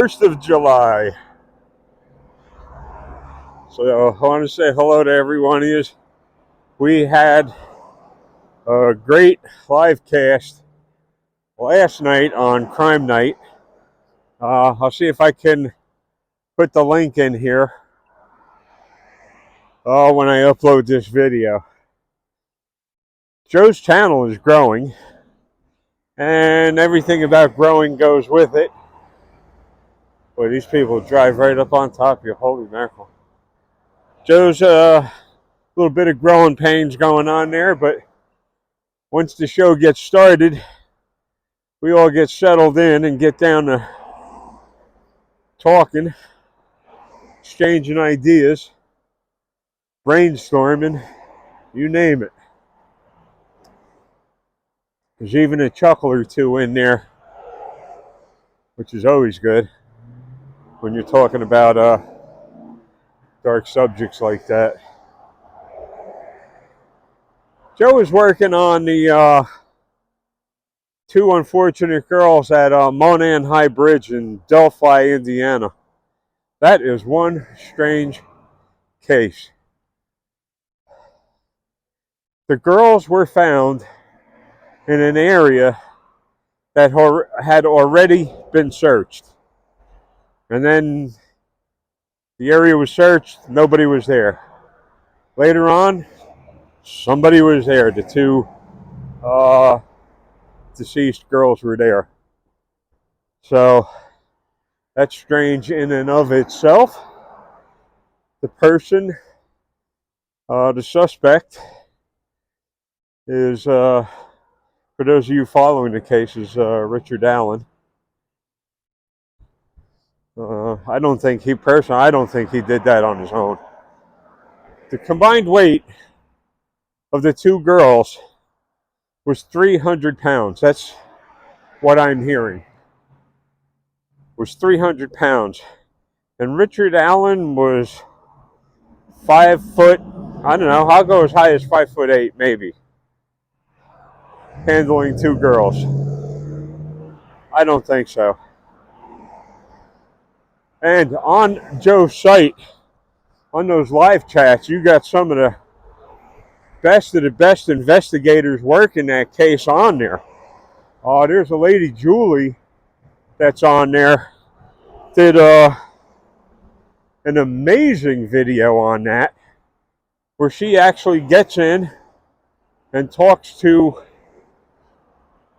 1st of July. So I want to say hello to everyone. We had a great live cast last night on Crime Night. I'll see if I can put the link in here when I upload this video. Joe's channel is growing, and everything about growing goes with it. Boy, these people drive right up on top of you. Holy mackerel. Joe's a little bit of growing pains going on there, but once the show gets started, we all get settled in and get down to talking, exchanging ideas, brainstorming, you name it. There's even a chuckle or two in there, which is always good when you're talking about dark subjects like that. Joe is working on the two unfortunate girls at Monan High Bridge in Delphi, Indiana. That is one strange case. The girls were found in an area that had already been searched. And then the area was searched, nobody was there. Later on, somebody was there. The two deceased girls were there. So that's strange in and of itself. The person, the suspect, is, for those of you following the case, is Richard Allen. I don't think he did that on his own. The combined weight of the two girls was 300 pounds. That's what I'm hearing. Was 300 pounds. And Richard Allen was 5 foot, I don't know, I'll go as high as 5'8", maybe. Handling two girls. I don't think so. And on Joe's site, on those live chats, you got some of the best investigators working that case on there. There's a lady, Julie, that's on there. Did an amazing video on that, where she actually gets in and talks to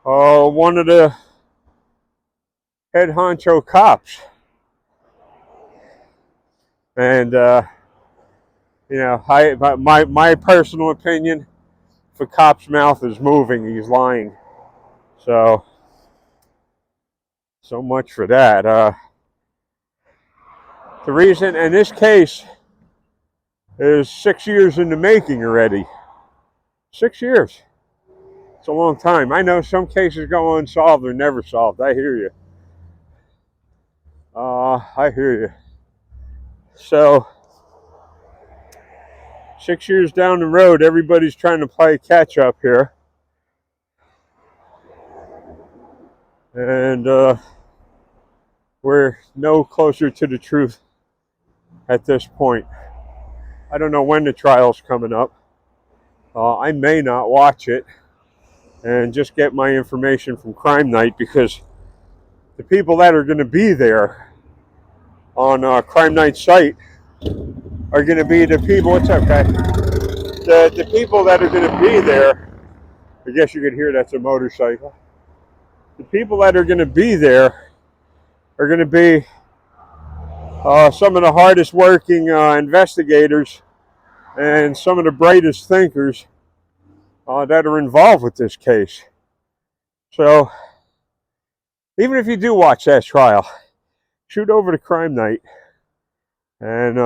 one of the head honcho cops. And my personal opinion, if a cop's mouth is moving, he's lying. So much for that. The reason, and this case is 6 years in the making already. 6 years. It's a long time. I know some cases go unsolved or never solved. I hear you. I hear you. So 6 years down the road, everybody's trying to play catch up here. And we're no closer to the truth at this point. I don't know when the trial's coming up. I may not watch it and just get my information from Crime Night, because the people that are going to be there on Crime Night site are going to be the people. It's okay. The people that are going to be there, I guess you could hear that's a motorcycle. The people that are going to be there are going to be some of the hardest working investigators and some of the brightest thinkers that are involved with this case. So even if you do watch that trial, shoot over to Crime Night and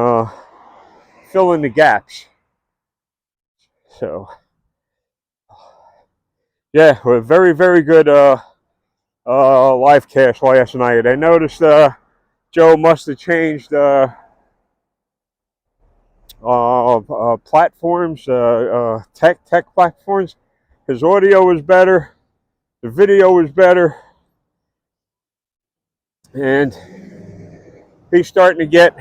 fill in the gaps. So yeah, a very, very good live cast last night. I noticed Joe must have changed platforms, tech platforms. His audio was better, the video was better, and he's starting to get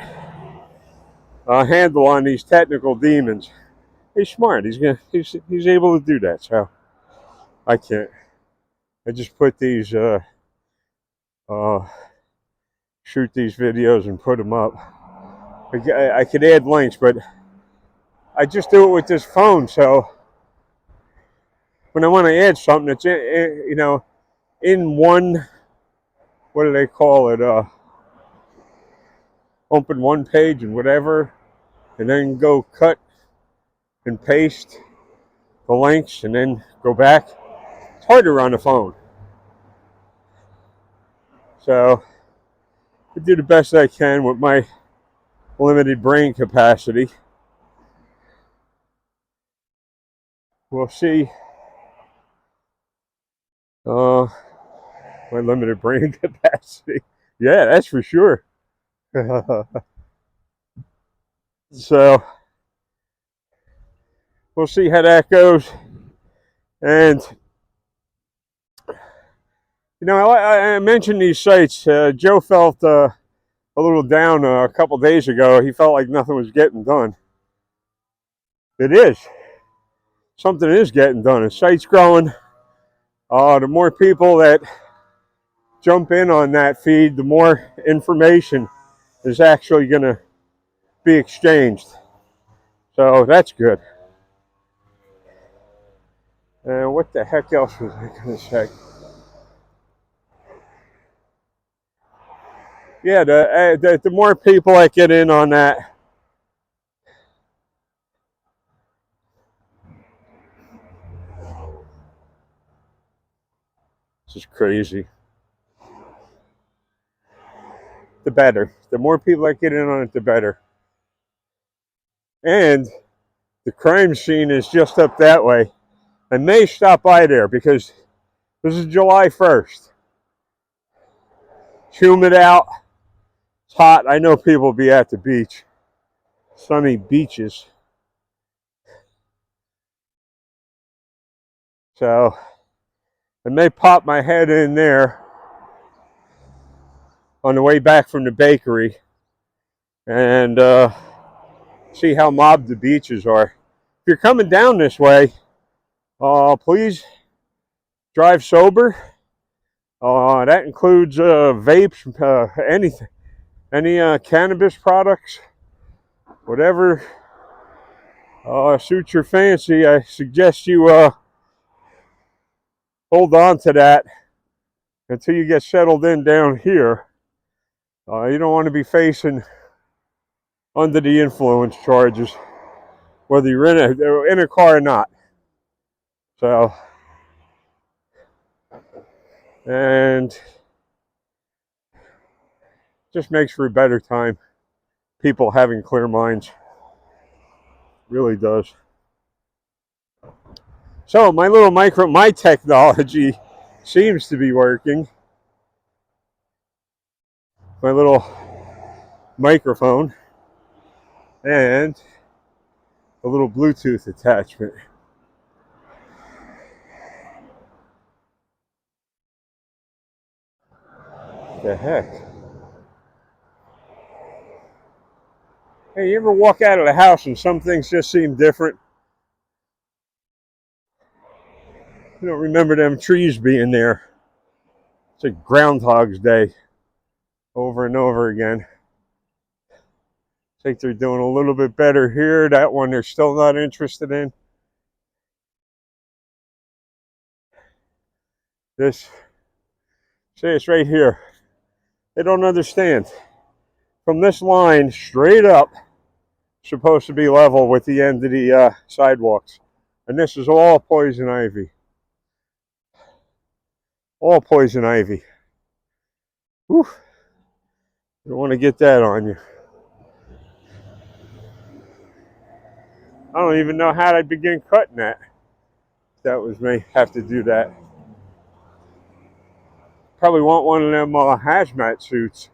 a handle on these technical demons. He's smart. He's able to do that. So I can't. I just put these shoot these videos and put them up. I could add links, but I just do it with this phone. So when I want to add something, it's in one. What do they call it? Open one page and whatever, and then go cut and paste the links, and then go back. It's harder on the phone. So I do the best I can with my limited brain capacity. We'll see. My limited brain capacity. Yeah, that's for sure. So we'll see how that goes. And I mentioned these sites. Joe felt a little down a couple days ago. He felt like nothing was getting done. It is. Something is getting done. The site's growing. The more people that jump in on that feed, the more information is actually going to be exchanged. So that's good. And what the heck else was I going to say? Yeah, the more people that get in on that, this is crazy, the better. The more people that get in on it, the better. And the crime scene is just up that way. I may stop by there because this is July 1st. It's humid out. It's hot. I know people will be at the beach. Sunny beaches. So I may pop my head in there on the way back from the bakery and see how mobbed the beaches are. If you're coming down this way, please drive sober. That includes vapes, anything, any cannabis products, whatever suits your fancy. I suggest you hold on to that until you get settled in down here. You don't want to be facing under the influence charges, whether you're in a car or not. So, and just makes for a better time. People having clear minds. Really does. So my technology seems to be working. My little microphone and a little Bluetooth attachment. What the heck? Hey, you ever walk out of the house and some things just seem different? You don't remember them trees being there. It's like Groundhog's Day over and over again. I think they're doing a little bit better here. That one they're still not interested in. This, say it's right here. They don't understand. From this line straight up, supposed to be level with the end of the sidewalks. And this is all poison ivy. All poison ivy. Whew. You don't want to get that on you. I don't even know how to begin cutting that. If that was me, have to do that. Probably want one of them hazmat suits.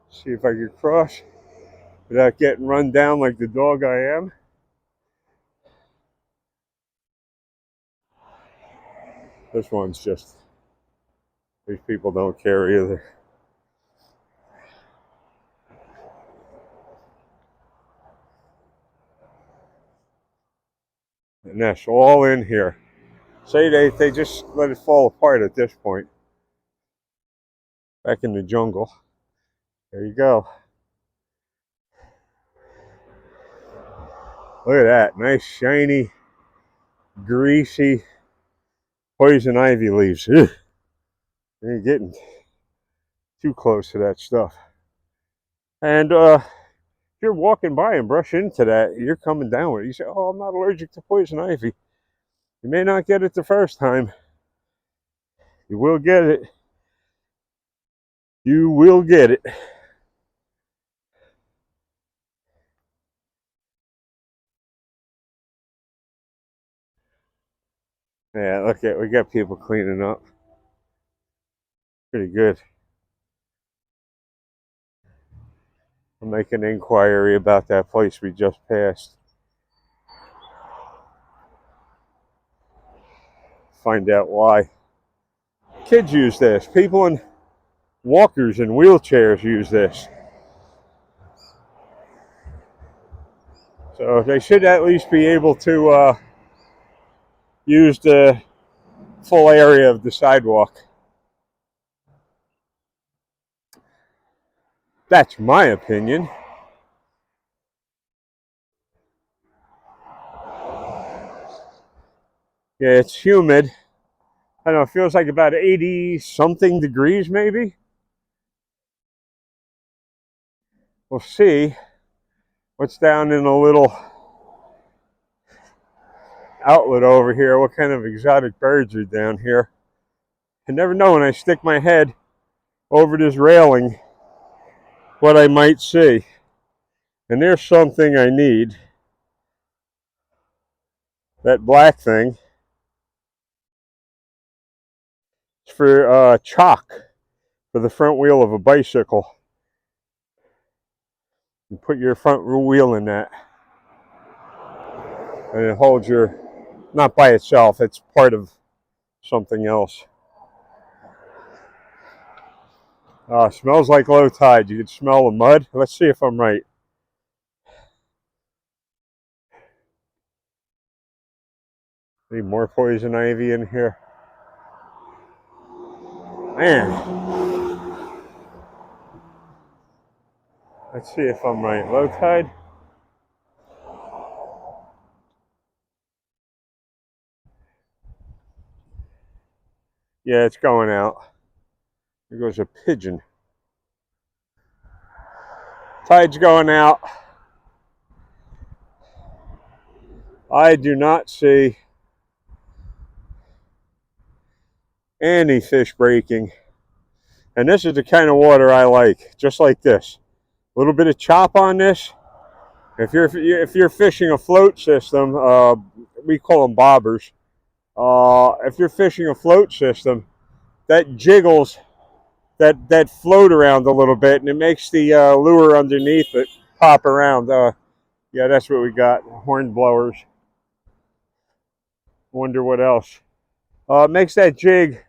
See if I can cross without getting run down like the dog I am. This one's just These people don't care either. And that's all in here. Say they just let it fall apart at this point. Back in the jungle. There you go. Look at that. Nice, shiny, greasy poison ivy leaves. Ugh. You're getting too close to that stuff. And if you're walking by and brush into that, you're coming down with it. You say, oh, I'm not allergic to poison ivy. You may not get it the first time. You will get it. You will get it. Yeah, look at, we got people cleaning up. Pretty good. I'll make an inquiry about that place we just passed. Find out why. Kids use this. People in walkers and wheelchairs use this. So they should at least be able to use the full area of the sidewalk. That's my opinion. Yeah, it's humid. I don't know, it feels like about 80 something degrees maybe. We'll see what's down in a little outlet over here. What kind of exotic birds are down here? I never know when I stick my head over this railing what I might see. And there's something I need. That black thing. It's for chalk for the front wheel of a bicycle. You put your front wheel in that. And it holds your, not by itself, it's part of something else. Smells like low tide. You can smell the mud. Let's see if I'm right. Need more poison ivy in here. Man. Let's see if I'm right. Low tide. Yeah, it's going out. There goes a pigeon. Tide's going out. I do not see any fish breaking. And this is the kind of water I like, just like this. A little bit of chop on this. If you're fishing a float system, we call them bobbers. If you're fishing a float system, that jiggles that float around a little bit, and it makes the lure underneath it pop around. Yeah, that's what we got. Horn blowers. Wonder what else. It makes that jig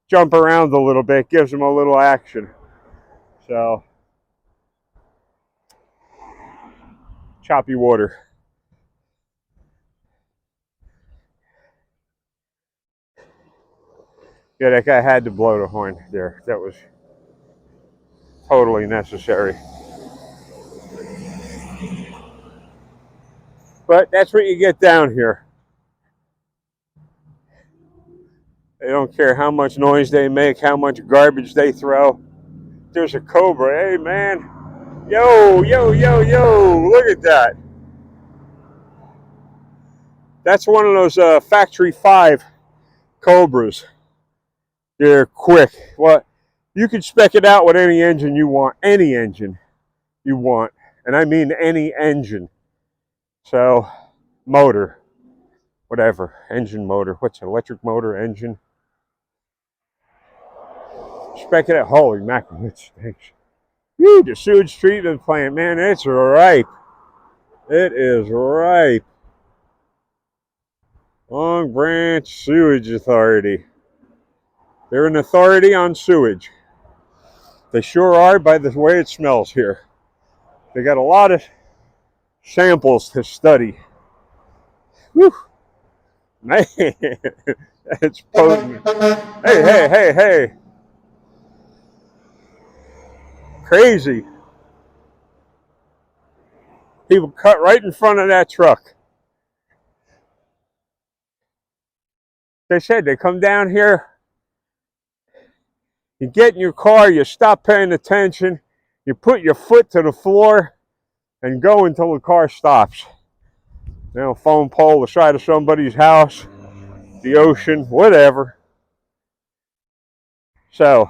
jump around a little bit, gives them a little action. So, choppy water. Yeah, that guy had to blow the horn there. That was totally necessary. But that's what you get down here. They don't care how much noise they make, how much garbage they throw. There's a cobra. Hey, man. Yo, yo, yo, yo. Look at that. That's one of those Factory 5 cobras. They're quick. Well, you can spec it out with any engine you want. Any engine you want. And I mean any engine. So, motor. Whatever. Engine motor. What's an electric motor engine? Spec it out. Holy mackerel. It stinks. Woo, the sewage treatment plant, man, it's ripe. It is ripe. Long Branch Sewage Authority. They're an authority on sewage. They sure are by the way it smells here. They got a lot of samples to study. Whew. Man, it's potent. Hey, hey, hey, hey. Crazy. People cut right in front of that truck. They said they come down here, you get in your car, you stop paying attention, you put your foot to the floor, and go until the car stops. You know, phone pole, the side of somebody's house, the ocean, whatever. So,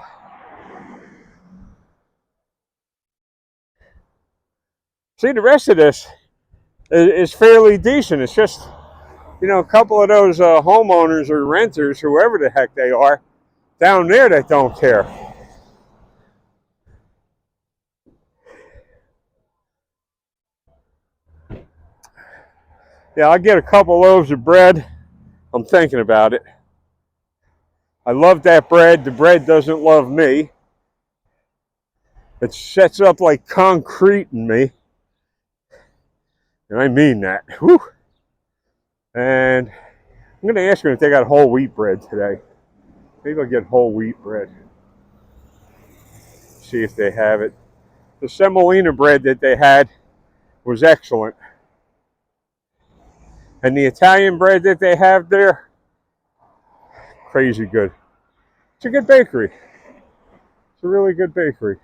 see, the rest of this is fairly decent. It's just, you know, a couple of those homeowners or renters, whoever the heck they are, down there that don't care. Yeah, I'll get a couple loaves of bread. I'm thinking about it. I love that bread. The bread doesn't love me. It sets up like concrete in me. And I mean that. Whew. And I'm going to ask them if they got whole wheat bread today. Maybe I'll get whole wheat bread. See if they have it. The semolina bread that they had was excellent. And the Italian bread that they have there, crazy good. It's a good bakery. It's a really good bakery.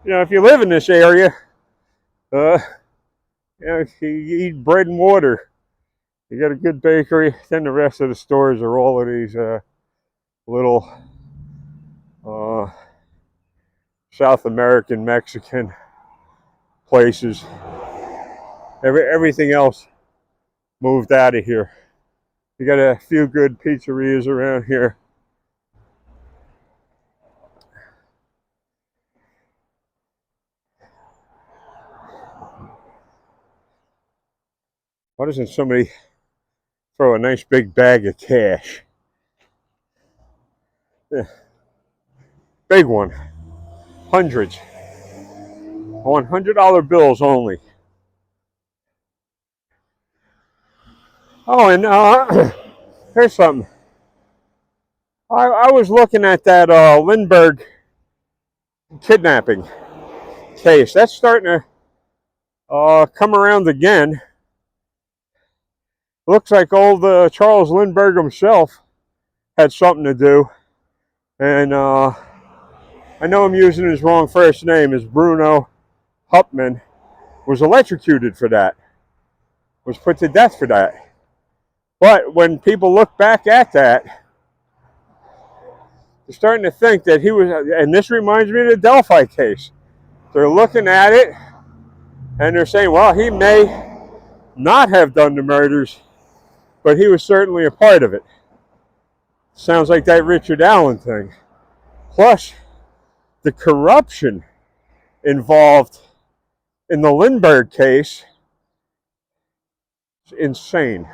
You know, if you live in this area, you know, if you eat bread and water, you got a good bakery. Then the rest of the stores are all of these little South American, Mexican places. Everything else moved out of here. You got a few good pizzerias around here. Why doesn't somebody throw a nice big bag of cash? Yeah. Big one. Hundreds. I want $100 bills only. Oh, and here's something. I was looking at that Lindbergh kidnapping case. That's starting to come around again. Looks like old Charles Lindbergh himself had something to do. And I know I'm using his wrong first name, is Bruno Hauptmann, was electrocuted for that, was put to death for that. But when people look back at that, they're starting to think that he was, and this reminds me of the Delphi case. They're looking at it and they're saying, well, he may not have done the murders, but he was certainly a part of it. Sounds like that Richard Allen thing. Plus, the corruption involved in the Lindbergh case is insane.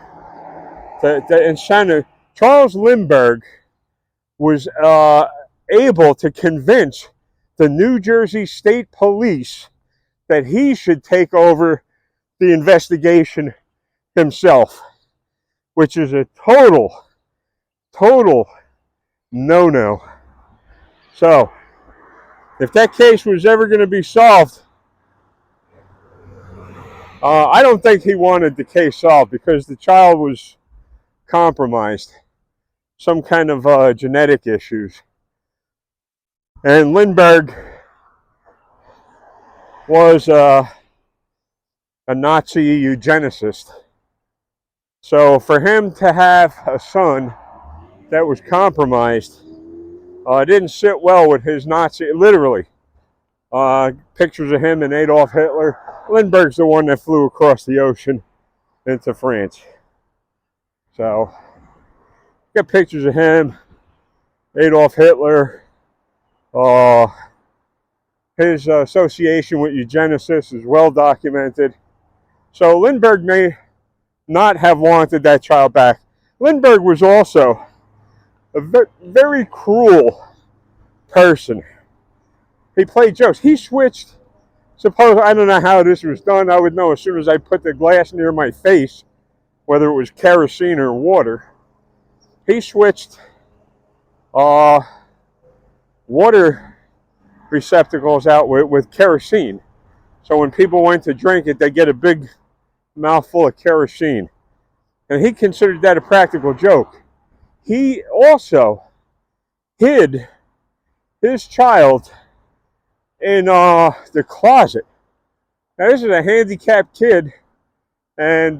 The insanity. Charles Lindbergh was able to convince the New Jersey State Police that he should take over the investigation himself, which is a total no-no. So, if that case was ever going to be solved, I don't think he wanted the case solved because the child was compromised, some kind of genetic issues. And Lindbergh was a Nazi eugenicist. So for him to have a son that was compromised didn't sit well with his Nazi, literally. Pictures of him and Adolf Hitler. Lindbergh's the one that flew across the ocean into France. So, got pictures of him, Adolf Hitler. His association with eugenicists is well documented. So Lindbergh may not have wanted that child back. Lindbergh was also a very cruel person. He played jokes. He switched. Suppose, I don't know how this was done. I would know as soon as I put the glass near my face, whether it was kerosene or water. He switched water receptacles out with kerosene. So when people went to drink it, they get a big mouthful of kerosene. And he considered that a practical joke. He also hid his child in the closet. Now, this is a handicapped kid, and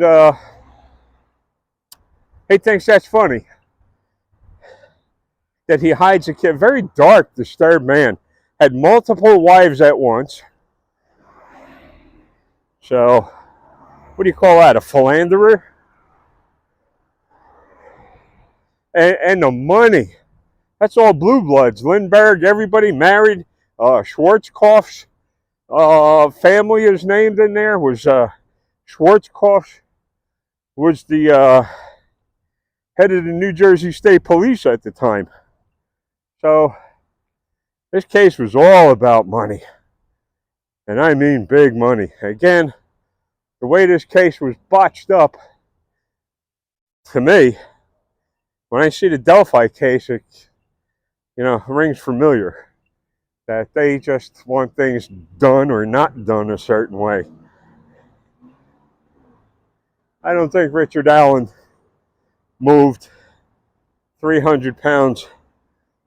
he thinks that's funny, that he hides a kid. Very dark, disturbed man. Had multiple wives at once. So, what do you call that? A philanderer? And the money. That's all blue bloods. Lindbergh, everybody married. Schwarzkopf's family is named in there. Was Schwarzkopf was the head of the New Jersey State Police at the time. So this case was all about money. And I mean big money. Again, the way this case was botched up, to me, when I see the Delphi case, it rings familiar. That they just want things done or not done a certain way. I don't think Richard Allen moved 300 pounds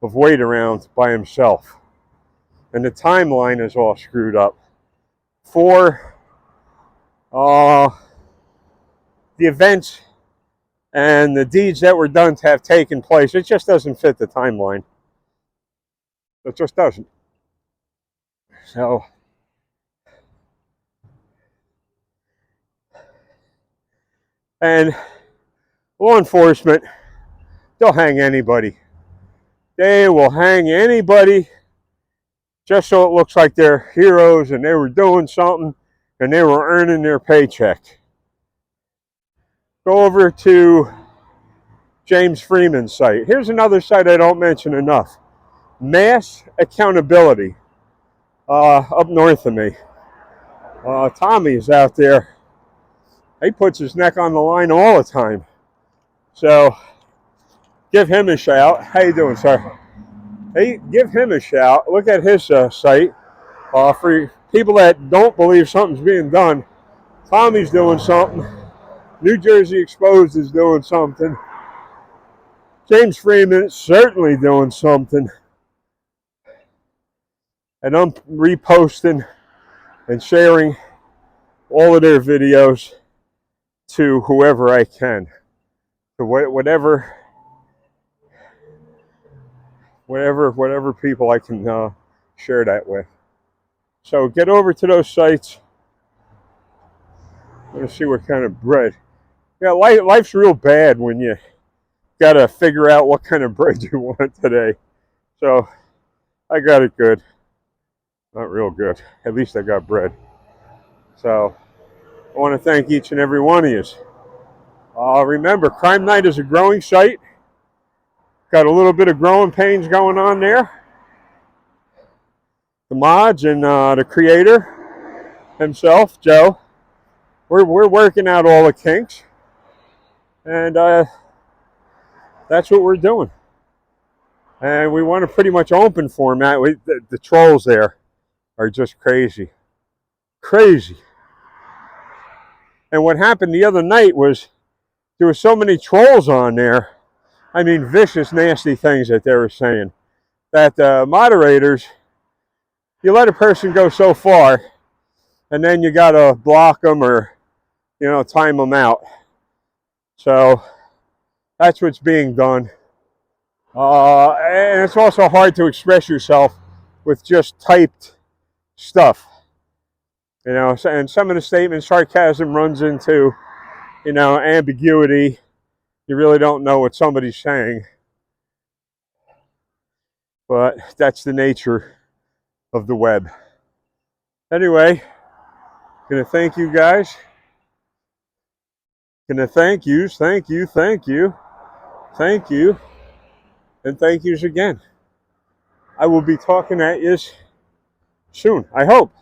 of weight around by himself. And the timeline is all screwed up. For the events and the deeds that were done to have taken place, it just doesn't fit the timeline. It just doesn't. So, and law enforcement, they'll hang anybody. They will hang anybody just so it looks like they're heroes and they were doing something and they were earning their paycheck. Go over to James Freeman's site. Here's another site I don't mention enough. Mass Accountability, up north of me. Tommy's out there. He puts his neck on the line all the time. So give him a shout. How you doing, sir? Hey, give him a shout. Look at his site. For people that don't believe something's being done, Tommy's doing something. New Jersey Exposed is doing something. James Freeman is certainly doing something. And I'm reposting and sharing all of their videos to whoever I can. To whatever people I can share that with. So get over to those sites. Let's see what kind of bread. Yeah, life's real bad when you got to figure out what kind of bread you want today. So I got it good. Not real good. At least I got bread. So I want to thank each and every one of you. Remember, Crime Night is a growing site. Got a little bit of growing pains going on there. The mods and the creator himself, Joe, we're working out all the kinks. And that's what we're doing. And we want a pretty much open format. The trolls there are just crazy. Crazy. And what happened the other night was there were so many trolls on there. I mean, vicious, nasty things that they were saying. That moderators, you let a person go so far, and then you got to block them or, time them out. So that's what's being done. And it's also hard to express yourself with just typed stuff. And some of the statements, sarcasm runs into, ambiguity. You really don't know what somebody's saying. But that's the nature of the web. Anyway, going to thank you guys. Gonna thank yous, thank you, thank you, thank you, and thank yous again. I will be talking at yous soon, I hope.